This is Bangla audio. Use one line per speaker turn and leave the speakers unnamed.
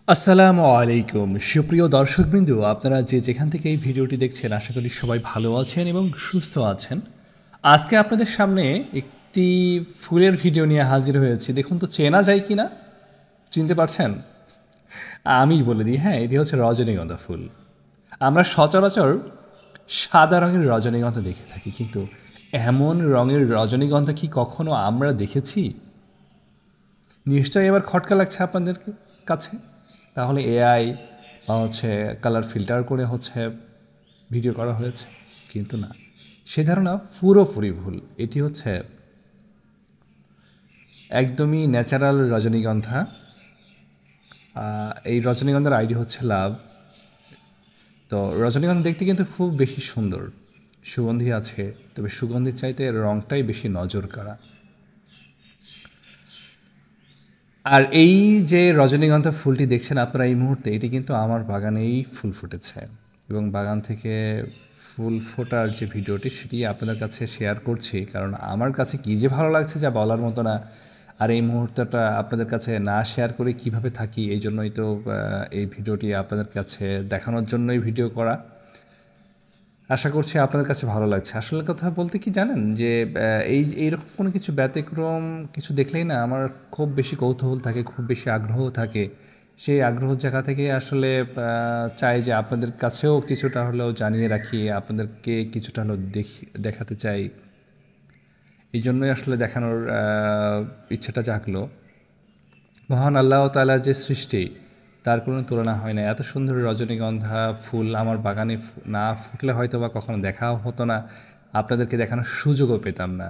আসসালামু আলাইকুম সুপ্রিয় দর্শকবৃন্দ, আপনারা যে যেখান থেকে এই ভিডিওটি দেখছেন আশা করি সবাই ভালো আছেন এবং সুস্থ আছেন। আজকে আপনাদের সামনে একটি ফুলের ভিডিও নিয়ে হাজির হয়েছি। দেখুন তো চেনা যায় কি না, চিনতে পারছেন? আমি বলে দিই, হ্যাঁ, এটি হচ্ছে রজনীগন্ধা ফুল। আমরা সচরাচর সাদা রঙের রজনীগন্ধা দেখে থাকি, কিন্তু এমন রঙের রজনীগন্ধা কি কখনো আমরা দেখেছি? নিশ্চয়ই এবার খটকা লাগছে আপনাদের কাছে। তাহলে এআই বা কালার ফিল্টার করে ভিডিও করা হয়েছে, কিন্তু না, সে ধারণা পুরোপুরি ভুল। এটি হচ্ছে একদমই ন্যাচারাল রজনীগন্ধা। এই রজনীগন্ধার আইডি হচ্ছে লাভ। তো রজনীগন্ধা দেখতে কিন্তু খুব বেশি সুন্দর, সুগন্ধি আছে, তবে সুগন্ধির চাইতে রংটাই বেশি নজর কাড়া। আর এই যে রজনীগন্ধা ফুলটি দেখছেন আপনারা এই মুহূর্তে, এটি কিন্তু আমার বাগানেই ফুল ফুটেছে এবং বাগান থেকে ফুল ফোটার যে ভিডিওটি সেটি আপনাদের কাছে শেয়ার করছি, কারণ আমার কাছে কী যে ভালো লাগছে যা বলার মতো না। আর এই মুহূর্তটা আপনাদের কাছে না শেয়ার করে কিভাবে থাকি, এই জন্যই তো এই ভিডিওটি আপনাদের কাছে দেখানোর জন্যই ভিডিও করা। আশা করছি আপনাদের কাছে ভালো লাগছে। আসলে কথা বলতে কি জানেন, যে এইরকম কোনো কিছু ব্যতিক্রম কিছু দেখলেই না আমার খুব বেশি কৌতূহল থাকে, খুব বেশি আগ্রহ থাকে। সেই আগ্রহের জায়গা থেকে আসলে চাই যে আপনাদের কাছেও কিছুটা হলেও জানিয়ে রাখি, আপনাদেরকে কিছুটা হলেও দেখাতে চাই। এই জন্যই আসলে দেখানোর ইচ্ছাটা জাগলো। মহান আল্লাহ তাআলার যে সৃষ্টি, তার কোনো তুলনা হয় না। এত সুন্দর রজনীগন্ধা ফুল আমার বাগানে না ফুটলে হয়তো বা কখনো দেখাও হতো না, আপনাদেরকে দেখানোর সুযোগও পেতাম না।